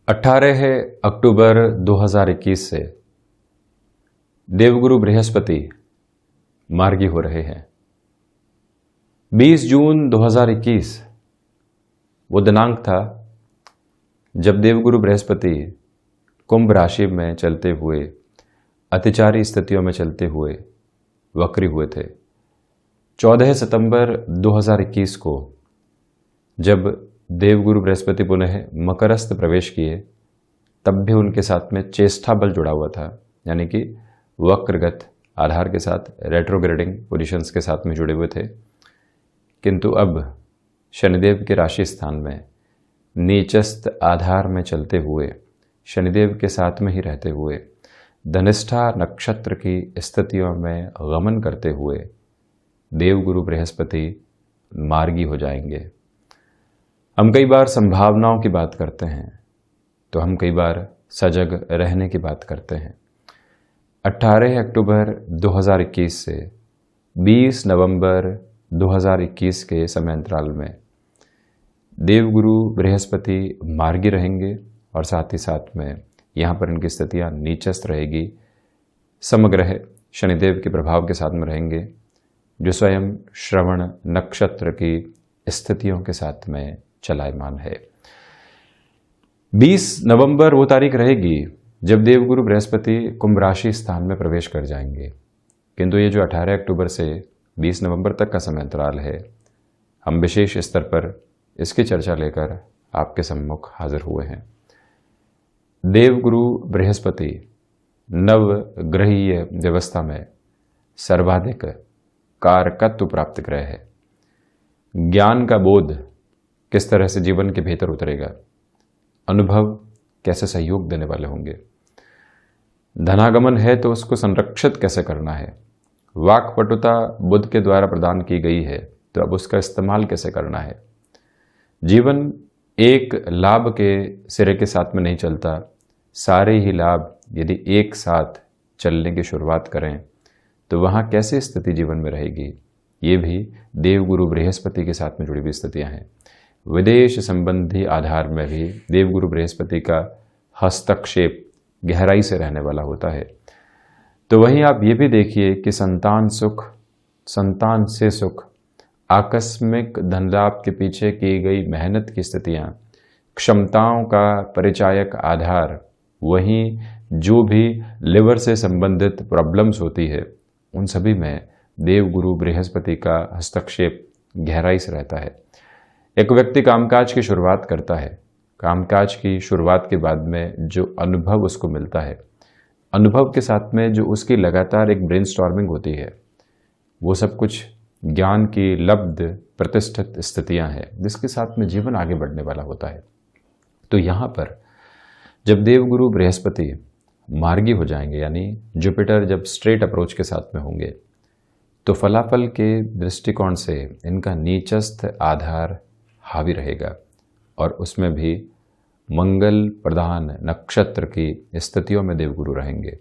18 अक्टूबर 2021 से देवगुरु बृहस्पति मार्गी हो रहे हैं। 20 जून 2021 वो दिनांक था जब देवगुरु बृहस्पति कुंभ राशि में चलते हुए अतिचारी स्थितियों में चलते हुए वक्री हुए थे। 14 सितंबर 2021 को जब देवगुरु बृहस्पति पुनः मकरस्थ प्रवेश किए तब भी उनके साथ में चेष्टा बल जुड़ा हुआ था, यानी कि वक्रगत आधार के साथ रेट्रोग्रेडिंग पोजीशंस के साथ में जुड़े हुए थे। किंतु अब शनिदेव के राशि स्थान में नीचस्थ आधार में चलते हुए शनिदेव के साथ में ही रहते हुए धनिष्ठा नक्षत्र की स्थितियों में गमन करते हुए देवगुरु बृहस्पति मार्गी हो जाएंगे। हम कई बार संभावनाओं की बात करते हैं तो हम कई बार सजग रहने की बात करते हैं। 18 अक्टूबर 2021 से 20 नवंबर 2021 के समय अंतराल में देवगुरु बृहस्पति मार्गी रहेंगे और साथ ही साथ में यहाँ पर इनकी स्थितियाँ नीचस्थ रहेगी। समग्रह शनिदेव के प्रभाव के साथ में रहेंगे जो स्वयं श्रवण नक्षत्र की स्थितियों के साथ में चलायमान है। 20 नवंबर वो तारीख रहेगी जब देवगुरु बृहस्पति कुंभ राशि स्थान में प्रवेश कर जाएंगे। किंतु ये जो 18 अक्टूबर से 20 नवंबर तक का समय अंतराल है, हम विशेष स्तर पर इसकी चर्चा लेकर आपके सम्मुख हाजिर हुए हैं। देवगुरु बृहस्पति नवग्रहीय व्यवस्था में सर्वाधिक कारकत्व प्राप्त ग्रह है। ज्ञान का बोध किस तरह से जीवन के भीतर उतरेगा, अनुभव कैसे सहयोग देने वाले होंगे, धनागमन है तो उसको संरक्षित कैसे करना है, वाक्पटुता बुद्ध के द्वारा प्रदान की गई है तो अब उसका इस्तेमाल कैसे करना है। जीवन एक लाभ के सिरे के साथ में नहीं चलता, सारे ही लाभ यदि एक साथ चलने की शुरुआत करें तो वहाँ कैसे स्थिति जीवन में रहेगी, ये भी देवगुरु बृहस्पति के साथ में जुड़ी हुई स्थितियाँ हैं। विदेश संबंधी आधार में भी देवगुरु बृहस्पति का हस्तक्षेप गहराई से रहने वाला होता है। तो वहीं आप ये भी देखिए कि संतान सुख, संतान से सुख, आकस्मिक धन लाभ के पीछे की गई मेहनत की स्थितियाँ, क्षमताओं का परिचायक आधार, वहीं जो भी लिवर से संबंधित प्रॉब्लम्स होती है उन सभी में देवगुरु बृहस्पति का हस्तक्षेप गहराई से रहता है। एक व्यक्ति कामकाज की शुरुआत करता है, कामकाज की शुरुआत के बाद में जो अनुभव उसको मिलता है, अनुभव के साथ में जो उसकी लगातार एक ब्रेनस्टॉर्मिंग होती है, वो सब कुछ ज्ञान की लब्ध प्रतिष्ठित स्थितियां हैं जिसके साथ में जीवन आगे बढ़ने वाला होता है। तो यहाँ पर जब देवगुरु बृहस्पति मार्गी हो जाएंगे, यानी जुपिटर जब स्ट्रेट अप्रोच के साथ में होंगे, तो फलाफल के दृष्टिकोण से इनका नीचस्थ आधार हावी रहेगा और उसमें भी मंगल प्रधान नक्षत्र की स्थितियों में देवगुरु रहेंगे।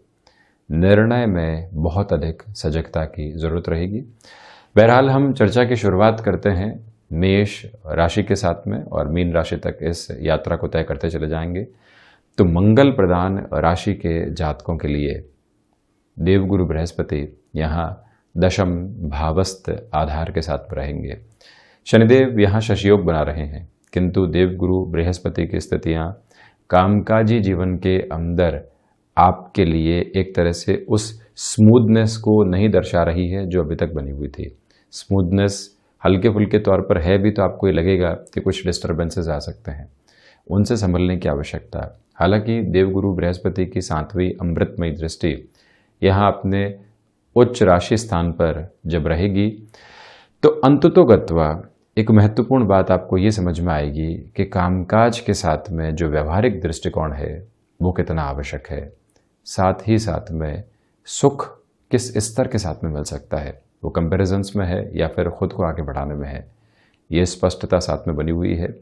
निर्णय में बहुत अधिक सजगता की जरूरत रहेगी। बहरहाल हम चर्चा की शुरुआत करते हैं मेष राशि के साथ में और मीन राशि तक इस यात्रा को तय करते चले जाएंगे। तो मंगल प्रधान राशि के जातकों के लिए देवगुरु बृहस्पति यहाँ दशम भावस्थ आधार के साथ रहेंगे। शनिदेव यहाँ शशयोग बना रहे हैं, किंतु देवगुरु बृहस्पति की स्थितियाँ कामकाजी जीवन के अंदर आपके लिए एक तरह से उस स्मूथनेस को नहीं दर्शा रही है जो अभी तक बनी हुई थी। स्मूथनेस हल्के फुल्के तौर पर है भी तो आपको ये लगेगा कि कुछ डिस्टर्बेंसेस आ सकते हैं, उनसे संभलने की आवश्यकता है। हालांकि देवगुरु बृहस्पति की 7वीं अमृतमयी दृष्टि यहाँ अपने उच्च राशि स्थान पर जब रहेगी तो अंततोगत्वा एक महत्वपूर्ण बात आपको ये समझ में आएगी कि कामकाज के साथ में जो व्यवहारिक दृष्टिकोण है वो कितना आवश्यक है, साथ ही साथ में सुख किस स्तर के साथ में मिल सकता है, वो कंपैरिजंस में है या फिर खुद को आगे बढ़ाने में है, ये स्पष्टता साथ में बनी हुई है।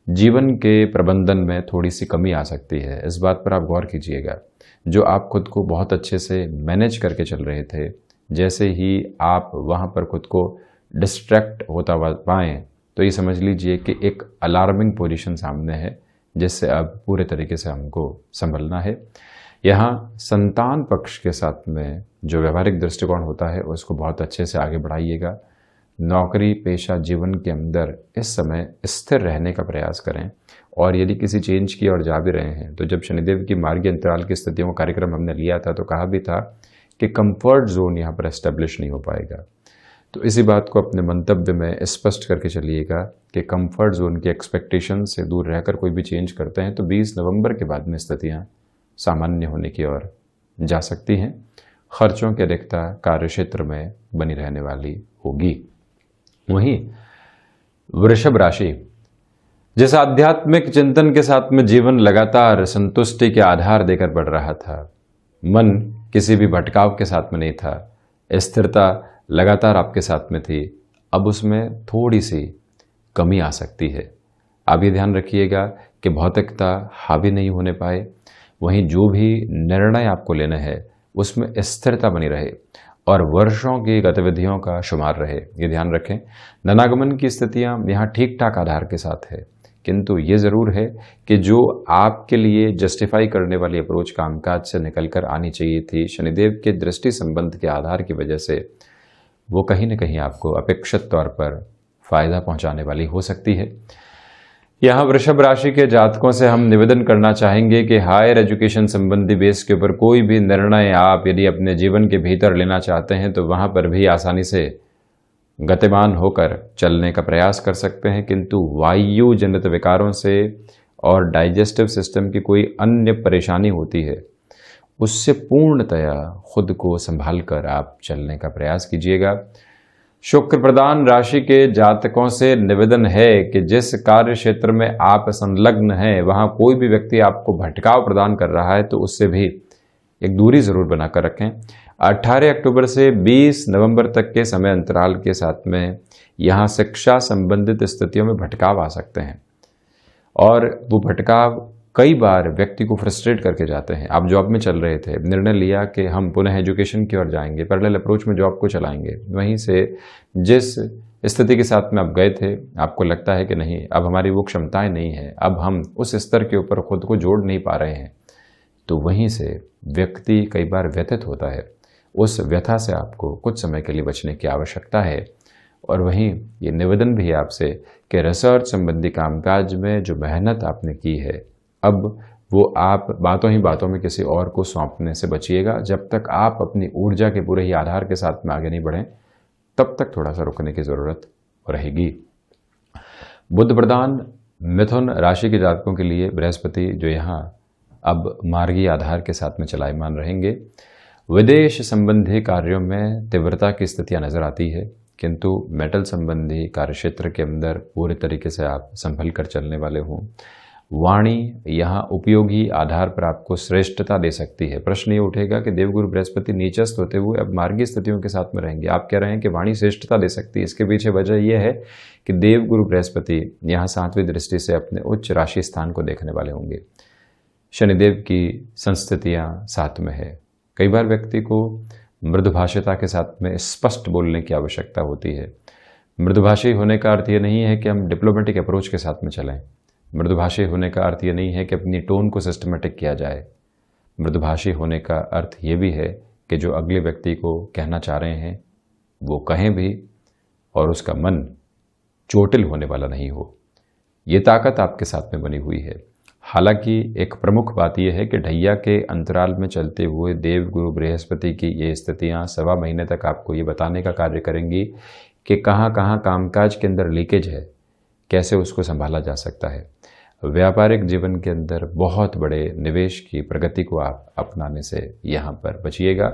जीवन के प्रबंधन में थोड़ी सी कमी आ सकती है, इस बात पर आप गौर कीजिएगा। जो आप खुद को बहुत अच्छे से मैनेज करके चल रहे थे, जैसे ही आप वहाँ पर खुद को डिस्ट्रैक्ट होता पाएँ तो ये समझ लीजिए कि एक अलार्मिंग पोजीशन सामने है जिससे अब पूरे तरीके से हमको संभलना है। यहाँ संतान पक्ष के साथ में जो व्यवहारिक दृष्टिकोण होता है उसको बहुत अच्छे से आगे बढ़ाइएगा। नौकरी पेशा जीवन के अंदर इस समय स्थिर रहने का प्रयास करें, और यदि किसी चेंज की ओर जा भी रहे हैं तो जब शनिदेव की मार्गीय अंतराल की स्थितियों का कार्यक्रम हमने लिया था तो कहा भी था कि कंफर्ट जोन यहाँ पर एस्टेब्लिश नहीं हो पाएगा। तो इसी बात को अपने मंतव्य में स्पष्ट करके चलिएगा कि कंफर्ट जोन की एक्सपेक्टेशन से दूर रहकर कोई भी चेंज करते हैं तो 20 नवंबर के बाद में स्थितियाँ सामान्य होने की ओर जा सकती हैं। खर्चों की अधिकता कार्य क्षेत्र में बनी रहने वाली होगी। वहीं वृषभ राशि, जिस आध्यात्मिक चिंतन के साथ में जीवन लगातार संतुष्टि के आधार देकर बढ़ रहा था, मन किसी भी भटकाव के साथ में नहीं था, स्थिरता लगातार आपके साथ में थी, अब उसमें थोड़ी सी कमी आ सकती है। आप ये ध्यान रखिएगा कि भौतिकता हावी नहीं होने पाए। वहीं जो भी निर्णय आपको लेना है उसमें स्थिरता बनी रहे और वर्षों की गतिविधियों का शुमार रहे, ये ध्यान रखें। धनागमन की स्थितियां यहाँ ठीक ठाक आधार के साथ है, किंतु ये ज़रूर है कि जो आपके लिए जस्टिफाई करने वाली अप्रोच कामकाज से निकलकर आनी चाहिए थी, शनिदेव के दृष्टि संबंध के आधार की वजह से वो कहीं न कहीं आपको अपेक्षित तौर पर फायदा पहुंचाने वाली हो सकती है। यहाँ वृषभ राशि के जातकों से हम निवेदन करना चाहेंगे कि हायर एजुकेशन संबंधी बेस के ऊपर कोई भी निर्णय आप यदि अपने जीवन के भीतर लेना चाहते हैं तो वहाँ पर भी आसानी से गतिमान होकर चलने का प्रयास कर सकते हैं, किंतु वायु जनित विकारों से और डाइजेस्टिव सिस्टम की कोई अन्य परेशानी होती है उससे पूर्णतया खुद को संभाल कर आप चलने का प्रयास कीजिएगा। शुक्र प्रधान राशि के जातकों से निवेदन है कि जिस कार्य क्षेत्र में आप संलग्न हैं वहां कोई भी व्यक्ति आपको भटकाव प्रदान कर रहा है तो उससे भी एक दूरी जरूर बनाकर रखें। 18 अक्टूबर से 20 नवंबर तक के समय अंतराल के साथ में यहाँ शिक्षा संबंधित स्थितियों में भटकाव आ सकते हैं और वो भटकाव कई बार व्यक्ति को फ्रस्ट्रेट करके जाते हैं। आप जॉब में चल रहे थे, निर्णय लिया कि हम पुनः एजुकेशन की ओर जाएंगे, पैरेलल अप्रोच में जॉब को चलाएंगे, वहीं से जिस स्थिति के साथ में आप गए थे आपको लगता है कि नहीं अब हमारी वो क्षमताएं नहीं है, अब हम उस स्तर के ऊपर खुद को जोड़ नहीं पा रहे हैं, तो वहीं से व्यक्ति कई बार व्यथित होता है। उस व्यथा से आपको कुछ समय के लिए बचने की आवश्यकता है। और वहीं ये निवेदन भी है आपसे कि रिसर्च संबंधी कामकाज में जो मेहनत आपने की है अब वो आप बातों ही बातों में किसी और को सौंपने से बचिएगा। जब तक आप अपनी ऊर्जा के पूरे ही आधार के साथ में आगे नहीं बढ़ें तब तक थोड़ा सा रुकने की ज़रूरत रहेगी। बुध प्रधान मिथुन राशि के जातकों के लिए बृहस्पति जो यहाँ अब मार्गीय आधार के साथ में चलायमान रहेंगे। विदेश संबंधी कार्यों में तीव्रता की स्थितियाँ नजर आती है, किंतु मेटल संबंधी कार्यक्षेत्र के अंदर पूरे तरीके से आप संभल कर चलने वाले हों। वाणी यहाँ उपयोगी आधार पर आपको श्रेष्ठता दे सकती है। प्रश्न ये उठेगा कि देवगुरु बृहस्पति नीचस्थ होते हुए अब मार्गीय स्थितियों के साथ में रहेंगे, आप कह रहे हैं कि वाणी श्रेष्ठता दे सकती है। इसके पीछे वजह यह है कि देवगुरु बृहस्पति यहाँ 7वीं दृष्टि से अपने उच्च राशि स्थान को देखने वाले होंगे। शनिदेव की संस्थितियाँ साथ में है। कई बार व्यक्ति को मृदुभाषिता के साथ में स्पष्ट बोलने की आवश्यकता होती है। मृदुभाषी होने का अर्थ ये नहीं है कि हम डिप्लोमेटिक अप्रोच के साथ में चलें। मृदुभाषी होने का अर्थ ये नहीं है कि अपनी टोन को सिस्टमेटिक किया जाए। मृदुभाषी होने का अर्थ ये भी है कि जो अगले व्यक्ति को कहना चाह रहे हैं वो कहें भी और उसका मन चोटिल होने वाला नहीं हो। ये ताकत आपके साथ में बनी हुई है। हालांकि एक प्रमुख बात यह है कि ढैया के अंतराल में चलते हुए देव गुरु बृहस्पति की ये स्थितियाँ 1.25 महीने तक आपको ये बताने का कार्य करेंगी कि कहाँ कहाँ कामकाज के अंदर लीकेज है, कैसे उसको संभाला जा सकता है। व्यापारिक जीवन के अंदर बहुत बड़े निवेश की प्रगति को आप अपनाने से यहाँ पर बचिएगा।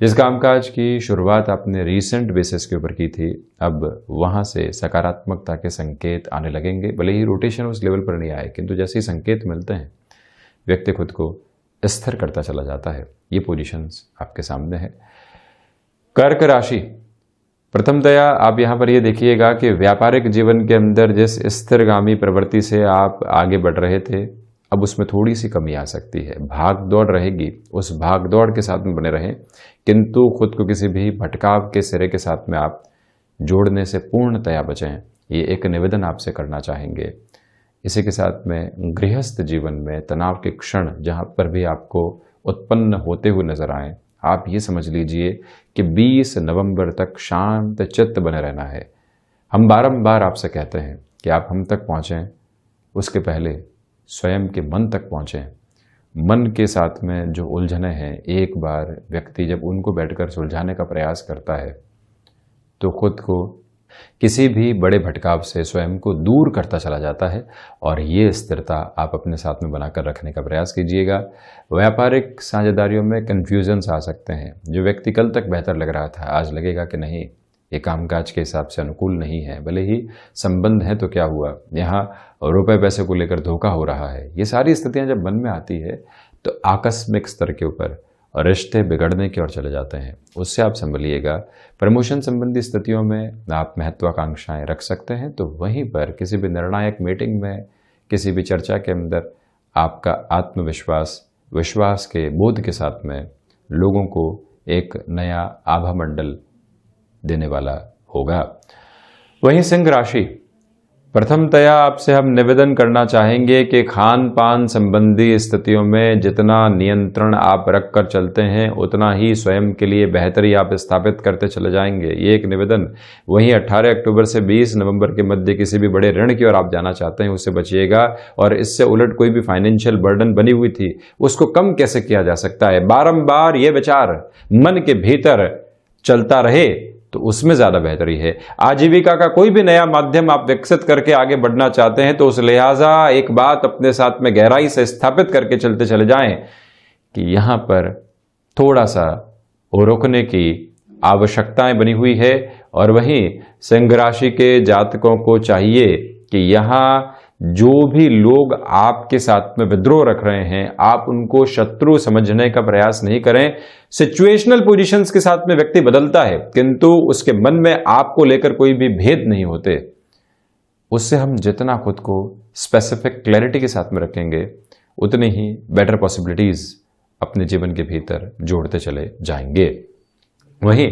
जिस कामकाज की शुरुआत आपने रीसेंट बेसिस के ऊपर की थी अब वहाँ से सकारात्मकता के संकेत आने लगेंगे। भले ही रोटेशन उस लेवल पर नहीं आए, किंतु जैसे ही संकेत मिलते हैं व्यक्ति खुद को स्थिर करता चला जाता है। ये पोजीशंस आपके सामने है। कर्क राशि, प्रथमतया आप यहाँ पर ये देखिएगा कि व्यापारिक जीवन के अंदर जिस स्थिरगामी प्रवृत्ति से आप आगे बढ़ रहे थे अब उसमें थोड़ी सी कमी आ सकती है। भाग दौड़ रहेगी, उस भाग दौड़ के साथ में बने रहें, किंतु खुद को किसी भी भटकाव के सिरे के साथ में आप जोड़ने से पूर्णतया बचें। ये एक निवेदन आपसे करना चाहेंगे। इसी के साथ में गृहस्थ जीवन में तनाव के क्षण जहाँ पर भी आपको उत्पन्न होते हुए नजर आए, आप ये समझ लीजिए कि 20 नवंबर तक शांत चित्त बने रहना है। हम बारंबार आपसे कहते हैं कि आप हम तक पहुँचें, उसके पहले स्वयं के मन तक पहुँचें। मन के साथ में जो उलझने हैं, एक बार व्यक्ति जब उनको बैठकर सुलझाने का प्रयास करता है तो खुद को किसी भी बड़े भटकाव से स्वयं को दूर करता चला जाता है। और ये स्थिरता आप अपने साथ में बनाकर रखने का प्रयास कीजिएगा। व्यापारिक साझेदारियों में कन्फ्यूजन्स आ सकते हैं। जो व्यक्ति कल तक बेहतर लग रहा था, आज लगेगा कि नहीं, ये कामकाज के हिसाब से अनुकूल नहीं है। भले ही संबंध है तो क्या हुआ, यहाँ रुपए पैसे को लेकर धोखा हो रहा है। ये सारी स्थितियां जब मन में आती है तो आकस्मिक स्तर के ऊपर रिश्ते बिगड़ने की ओर चले जाते हैं। उससे आप संभलिएगा। प्रमोशन संबंधी स्थितियों में आप महत्वाकांक्षाएं रख सकते हैं, तो वहीं पर किसी भी निर्णायक मीटिंग में, किसी भी चर्चा के अंदर आपका आत्मविश्वास, विश्वास के बोध के साथ में लोगों को एक नया आभा मंडल देने वाला होगा। वहीं सिंह राशि, प्रथमतया आपसे हम निवेदन करना चाहेंगे कि खान पान संबंधी स्थितियों में जितना नियंत्रण आप रख कर चलते हैं उतना ही स्वयं के लिए बेहतरी आप स्थापित करते चले जाएंगे। ये एक निवेदन। वहीं 18 अक्टूबर से 20 नवंबर के मध्य किसी भी बड़े ऋण की ओर आप जाना चाहते हैं, उससे बचिएगा। और इससे उलट कोई भी फाइनेंशियल बर्डन बनी हुई थी, उसको कम कैसे किया जा सकता है, बारंबार ये विचार मन के भीतर चलता रहे तो उसमें ज्यादा बेहतरी है। आजीविका का कोई भी नया माध्यम आप विकसित करके आगे बढ़ना चाहते हैं तो उस लिहाजा एक बात अपने साथ में गहराई से स्थापित करके चलते चले जाएं कि यहां पर थोड़ा सा रुकने की आवश्यकताएं बनी हुई है। और वहीं सिंह राशि के जातकों को चाहिए कि यहां जो भी लोग आपके साथ में विद्रोह रख रहे हैं, आप उनको शत्रु समझने का प्रयास नहीं करें। सिचुएशनल पोजीशंस के साथ में व्यक्ति बदलता है, किंतु उसके मन में आपको लेकर कोई भी भेद नहीं होते। उससे हम जितना खुद को स्पेसिफिक क्लैरिटी के साथ में रखेंगे, उतनी ही बेटर पॉसिबिलिटीज अपने जीवन के भीतर जोड़ते चले जाएंगे। वहीं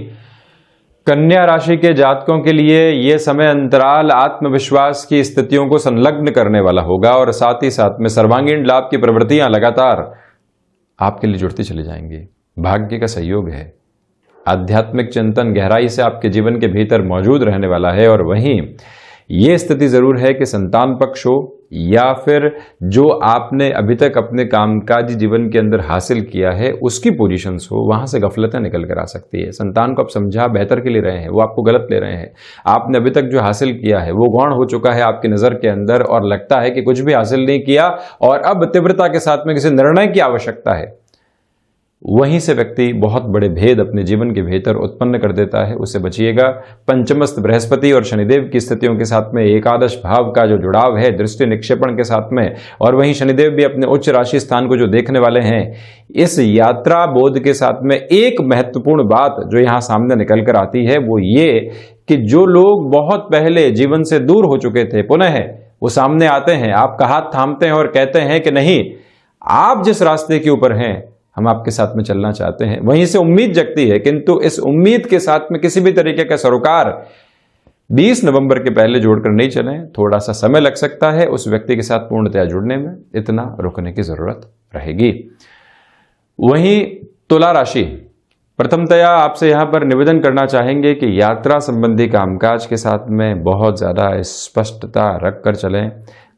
कन्या राशि के जातकों के लिए यह समय अंतराल आत्मविश्वास की स्थितियों को संलग्न करने वाला होगा और साथ ही साथ में सर्वांगीण लाभ की प्रवृत्तियां लगातार आपके लिए जुड़ती चली जाएंगी। भाग्य का सहयोग है। आध्यात्मिक चिंतन गहराई से आपके जीवन के भीतर मौजूद रहने वाला है। और वहीं यह स्थिति जरूर है कि संतान पक्ष हो या फिर जो आपने अभी तक अपने कामकाजी जीवन के अंदर हासिल किया है उसकी पोजीशंस हो, वहां से गफलतें निकल कर आ सकती है। संतान को आप समझा बेहतर के लिए रहे हैं, वो आपको गलत ले रहे हैं। आपने अभी तक जो हासिल किया है वो गौण हो चुका है आपकी नजर के अंदर और लगता है कि कुछ भी हासिल नहीं किया और अब तीव्रता के साथ में किसी निर्णय की आवश्यकता है। वहीं से व्यक्ति बहुत बड़े भेद अपने जीवन के भीतर उत्पन्न कर देता है, उससे बचिएगा। पंचमस्त बृहस्पति और शनिदेव की स्थितियों के साथ में एकादश भाव का जो जुड़ाव है दृष्टि निक्षेपण के साथ में, और वहीं शनिदेव भी अपने उच्च राशि स्थान को जो देखने वाले हैं, इस यात्रा बोध के साथ में एक महत्वपूर्ण बात जो यहां सामने निकल कर आती है वो ये कि जो लोग बहुत पहले जीवन से दूर हो चुके थे, पुनः वो सामने आते हैं, आपका हाथ थामते हैं और कहते हैं कि नहीं, आप जिस रास्ते के ऊपर हैं हम आपके साथ में चलना चाहते हैं। वहीं से उम्मीद जगती है, किंतु इस उम्मीद के साथ में किसी भी तरीके का सरोकार 20 नवंबर के पहले जोड़कर नहीं चलें। थोड़ा सा समय लग सकता है उस व्यक्ति के साथ पूर्णतया जुड़ने में, इतना रुकने की जरूरत रहेगी। वहीं तुला राशि, प्रथमतया आपसे यहां पर निवेदन करना चाहेंगे कि यात्रा संबंधी कामकाज के साथ में बहुत ज्यादा स्पष्टता रख कर चलें।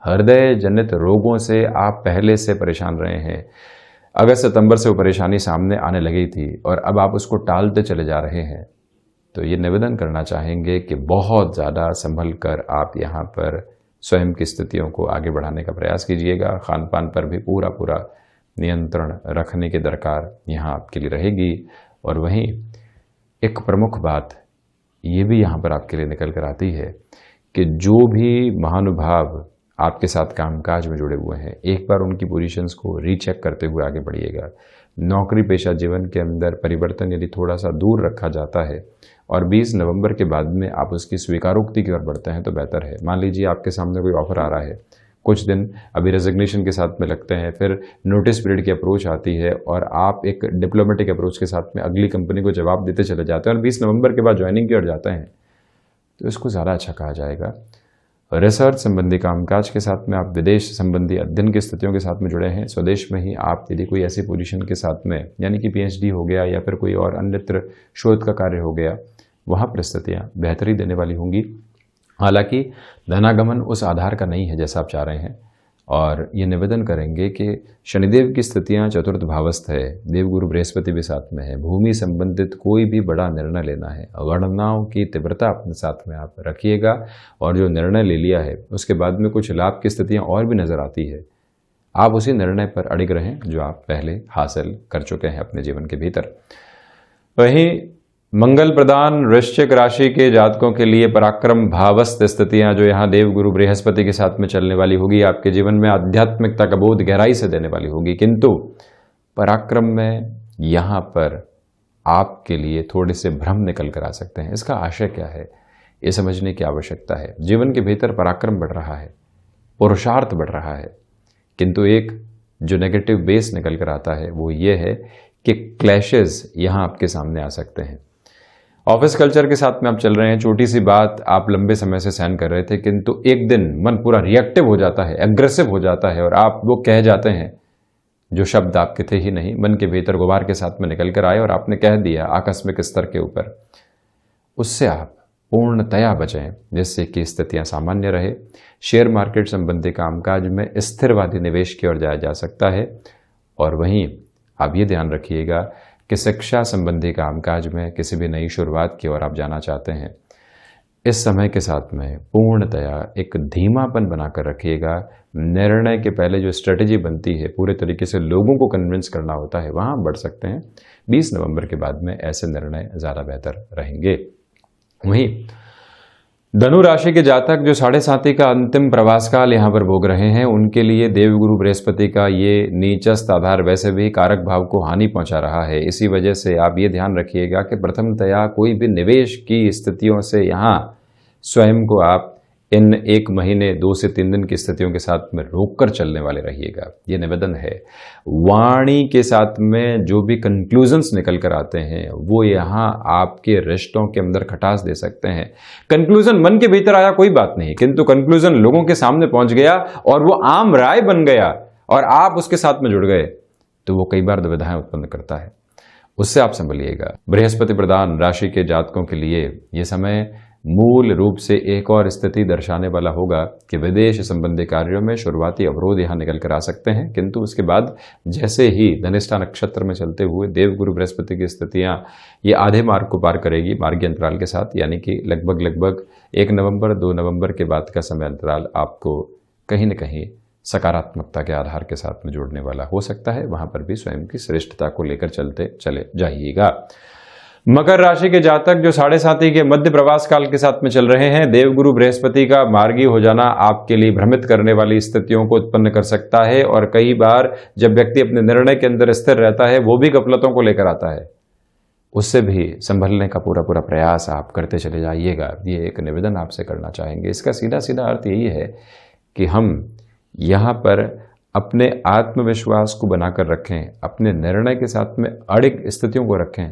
हृदय जनित रोगों से आप पहले से परेशान रहे हैं। अगस्त सितंबर से वो परेशानी सामने आने लगी थी और अब आप उसको टालते चले जा रहे हैं। तो ये निवेदन करना चाहेंगे कि बहुत ज़्यादा संभल कर आप यहाँ पर स्वयं की स्थितियों को आगे बढ़ाने का प्रयास कीजिएगा। खान पान पर भी पूरा नियंत्रण रखने की दरकार यहाँ आपके लिए रहेगी। और वहीं एक प्रमुख बात ये भी यहाँ पर आपके लिए निकल कर आती है कि जो भी महानुभाव आपके साथ कामकाज में जुड़े हुए हैं, एक बार उनकी पोजीशंस को रीचेक करते हुए आगे बढ़िएगा। नौकरी पेशा जीवन के अंदर परिवर्तन यदि थोड़ा सा दूर रखा जाता है और 20 नवंबर के बाद में आप उसकी स्वीकारोक्ति की ओर बढ़ते हैं तो बेहतर है। मान लीजिए आपके सामने कोई ऑफर आ रहा है, कुछ दिन अभी रेजिग्नेशन के साथ में लगते हैं, फिर नोटिस पीरियड की अप्रोच आती है और आप एक डिप्लोमेटिक अप्रोच के साथ में अगली कंपनी को जवाब देते चले जाते हैं और 20 नवंबर के बाद ज्वाइनिंग की ओर जाते हैं, तो इसको ज़्यादा अच्छा कहा जाएगा। रिसर्च संबंधी कामकाज के साथ में, आप विदेश संबंधी अध्ययन की स्थितियों के साथ में जुड़े हैं, स्वदेश में ही आप यदि कोई ऐसी पोजीशन के साथ में, यानी कि पीएचडी हो गया या फिर कोई और अन्यत्र शोध का कार्य हो गया, वहाँ परिस्थितियाँ बेहतरी देने वाली होंगी। हालांकि धनागमन उस आधार का नहीं है जैसा आप चाह रहे हैं, और ये निवेदन करेंगे कि शनिदेव की स्थितियां चतुर्थ भावस्थ है, देवगुरु बृहस्पति भी साथ में है, भूमि संबंधित कोई भी बड़ा निर्णय लेना है, गणनाओं की तीव्रता अपने साथ में आप रखिएगा, और जो निर्णय ले लिया है उसके बाद में कुछ लाभ की स्थितियां और भी नजर आती है, आप उसी निर्णय पर अड़िग रहें जो आप पहले हासिल कर चुके हैं अपने जीवन के भीतर। वहीं मंगल प्रदान वृश्चिक राशि के जातकों के लिए पराक्रम भावस्थ स्थितियां जो यहाँ देवगुरु बृहस्पति के साथ में चलने वाली होगी, आपके जीवन में आध्यात्मिकता का बोध गहराई से देने वाली होगी, किंतु पराक्रम में यहाँ पर आपके लिए थोड़े से भ्रम निकल कर आ सकते हैं। इसका आशय क्या है, ये समझने की आवश्यकता है। जीवन के भीतर पराक्रम बढ़ रहा है, पुरुषार्थ बढ़ रहा है, किंतु एक जो नेगेटिव बेस निकल कर आता है वो ये है कि क्लैशेस यहाँ आपके सामने आ सकते हैं। ऑफिस कल्चर के साथ में आप चल रहे हैं, छोटी सी बात आप लंबे समय से सहन कर रहे थे, किंतु एक दिन मन पूरा रिएक्टिव हो जाता है, एग्रेसिव हो जाता है, और आप वो कह जाते हैं जो शब्द आपके थे ही नहीं, मन के भीतर गुबार के साथ में निकल कर आए और आपने कह दिया आकस्मिक स्तर के ऊपर। उससे आप पूर्णतया बचें जिससे कि स्थितियां सामान्य रहे। शेयर मार्केट संबंधी कामकाज में स्थिरवादी निवेश की ओर जाया जा सकता है, और वहीं आप ये ध्यान रखिएगा कि शिक्षा संबंधी कामकाज में किसी भी नई शुरुआत की ओर आप जाना चाहते हैं, इस समय के साथ में पूर्णतया एक धीमापन बनाकर रखिएगा। निर्णय के पहले जो स्ट्रेटेजी बनती है, पूरे तरीके से लोगों को कन्विंस करना होता है, वहां बढ़ सकते हैं। 20 नवंबर के बाद में ऐसे निर्णय ज़्यादा बेहतर रहेंगे। वहीं धनु राशि के जातक जो 7.5 का अंतिम प्रवास काल यहाँ पर भोग रहे हैं, उनके लिए देवगुरु बृहस्पति का ये नीचस्थ आधार वैसे भी कारक भाव को हानि पहुंचा रहा है। इसी वजह से आप ये ध्यान रखिएगा कि प्रथमतया कोई भी निवेश की स्थितियों से यहाँ स्वयं को आप इन 1 महीने 2 से 3 दिन की स्थितियों के साथ में रोककर चलने वाले रहिएगा, ये निवेदन है। वाणी के साथ में जो भी कंक्लूजन्स निकल कर आते हैं वो यहाँ आपके रिश्तों के अंदर खटास दे सकते हैं। कंक्लूजन मन के भीतर आया कोई बात नहीं, किंतु कंक्लूजन लोगों के सामने पहुंच गया और वो आम राय बन गया और आप उसके साथ में जुड़ गए, तो वो कई बार दुविधाएं उत्पन्न करता है। उससे आप संभलिएगा। बृहस्पति प्रधान राशि के जातकों के लिए ये समय मूल रूप से एक और स्थिति दर्शाने वाला होगा कि विदेश संबंधी कार्यों में शुरुआती अवरोध यहाँ निकल कर आ सकते हैं, किंतु उसके बाद जैसे ही धनिष्ठा नक्षत्र में चलते हुए देवगुरु बृहस्पति की स्थितियाँ ये आधे मार्ग को पार करेगी मार्गीय अंतराल के साथ, यानी कि लगभग 1 नवंबर 2 नवंबर के बाद का समय अंतराल आपको कहीं न कहीं सकारात्मकता के आधार के साथ में जोड़ने वाला हो सकता है। वहां पर भी स्वयं की श्रेष्ठता को लेकर चलते चले जाइएगा। मकर राशि के जातक जो 7.5 के मध्य प्रवास काल के साथ में चल रहे हैं, देवगुरु बृहस्पति का मार्गी हो जाना आपके लिए भ्रमित करने वाली स्थितियों को उत्पन्न कर सकता है, और कई बार जब व्यक्ति अपने निर्णय के अंदर स्थिर रहता है वो भी गफलतों को लेकर आता है, उससे भी संभलने का पूरा प्रयास आप करते चले जाइएगा। ये एक निवेदन आपसे करना चाहेंगे। इसका सीधा अर्थ यही है कि हम यहाँ पर अपने आत्मविश्वास को बनाकर रखें, अपने निर्णय के साथ में अड़िग स्थितियों को रखें,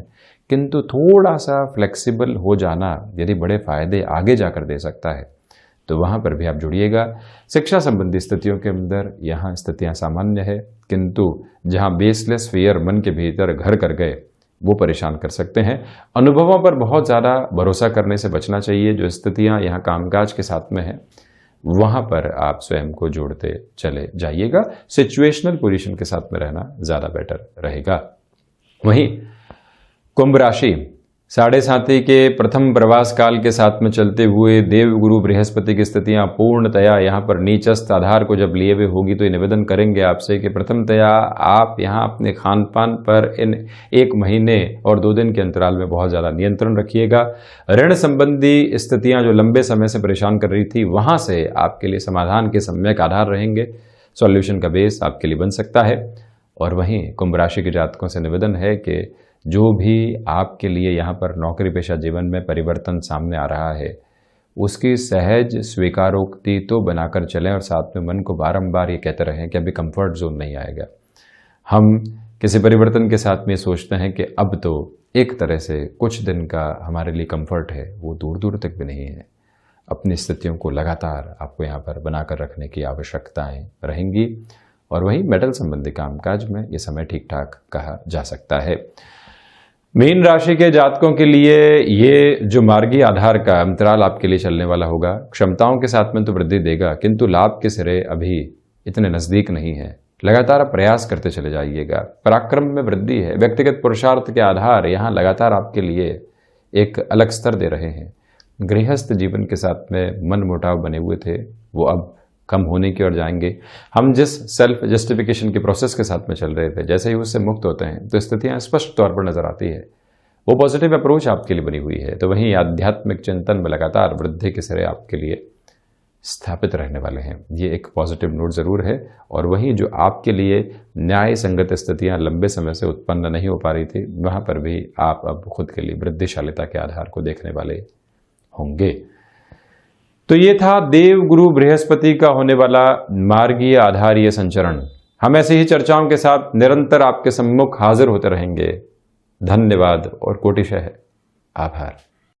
किंतु थोड़ा सा फ्लेक्सिबल हो जाना यदि बड़े फायदे आगे जाकर दे सकता है तो वहाँ पर भी आप जुड़िएगा। शिक्षा संबंधी स्थितियों के अंदर यहाँ स्थितियाँ सामान्य है, किंतु जहाँ बेसलेस फियर मन के भीतर घर कर गए वो परेशान कर सकते हैं। अनुभवों पर बहुत ज़्यादा भरोसा करने से बचना चाहिए। जो स्थितियाँ यहाँ कामकाज के साथ में हैं वहाँ पर आप स्वयं को जोड़ते चले जाइएगा। सिचुएशनल पोजीशन के साथ में रहना ज़्यादा बेटर रहेगा। वहीं कुंभ राशि 7.5 के प्रथम प्रवास काल के साथ में चलते हुए देवगुरु बृहस्पति की स्थितियां पूर्णतया यहाँ पर नीचस्थ आधार को जब लिए हुए होगी तो ये निवेदन करेंगे आपसे कि प्रथमतया आप यहाँ अपने खान पान पर इन 1 महीने और 2 दिन के अंतराल में बहुत ज़्यादा नियंत्रण रखिएगा। ऋण संबंधी स्थितियाँ जो लंबे समय से परेशान कर रही थी वहाँ से आपके लिए समाधान के सम्यक आधार रहेंगे, सॉल्यूशन का बेस आपके लिए बन सकता है। और वहीं कुंभ राशि के जातकों से निवेदन है कि जो भी आपके लिए यहाँ पर नौकरी पेशा जीवन में परिवर्तन सामने आ रहा है उसकी सहज स्वीकारोक्ति तो बनाकर चलें, और साथ में मन को बारंबार ये कहते रहें कि अभी कंफर्ट जोन नहीं आएगा। हम किसी परिवर्तन के साथ में सोचते हैं कि अब तो एक तरह से कुछ दिन का हमारे लिए कंफर्ट है, वो दूर दूर तक भी नहीं है। अपनी स्थितियों को लगातार आपको यहाँ पर बनाकर रखने की आवश्यकताएं रहेंगी। और वहीं मेटल संबंधी कामकाज में ये समय ठीक ठाक कहा जा सकता है। मीन राशि के जातकों के लिए ये जो मार्गीय आधार का अंतराल आपके लिए चलने वाला होगा, क्षमताओं के साथ में तो वृद्धि देगा, किंतु लाभ के सिरे अभी इतने नजदीक नहीं है। लगातार आप प्रयास करते चले जाइएगा। पराक्रम में वृद्धि है। व्यक्तिगत पुरुषार्थ के आधार यहाँ लगातार आपके लिए एक अलग स्तर दे रहे हैं। गृहस्थ जीवन के साथ में मन मुटाव बने हुए थे, वो अब कम होने की ओर जाएंगे। हम जिस सेल्फ जस्टिफिकेशन के प्रोसेस के साथ में चल रहे थे, जैसे ही उससे मुक्त होते हैं तो स्थितियां स्पष्ट तौर पर नजर आती है। वो पॉजिटिव अप्रोच आपके लिए बनी हुई है। तो वहीं आध्यात्मिक चिंतन में लगातार वृद्धि के सिरे आपके लिए स्थापित रहने वाले हैं। ये एक पॉजिटिव नोट जरूर है। और वहीं जो आपके लिए न्याय संगत स्थितियां लंबे समय से उत्पन्न नहीं हो पा रही थी, वहां पर भी आप अब खुद के लिए वृद्धिशालिता के आधार को देखने वाले होंगे। तो ये था देवगुरु बृहस्पति का होने वाला मार्गीय आधारीय संचरण। हम ऐसी ही चर्चाओं के साथ निरंतर आपके सम्मुख हाजिर होते रहेंगे। धन्यवाद और कोटिशः आभार।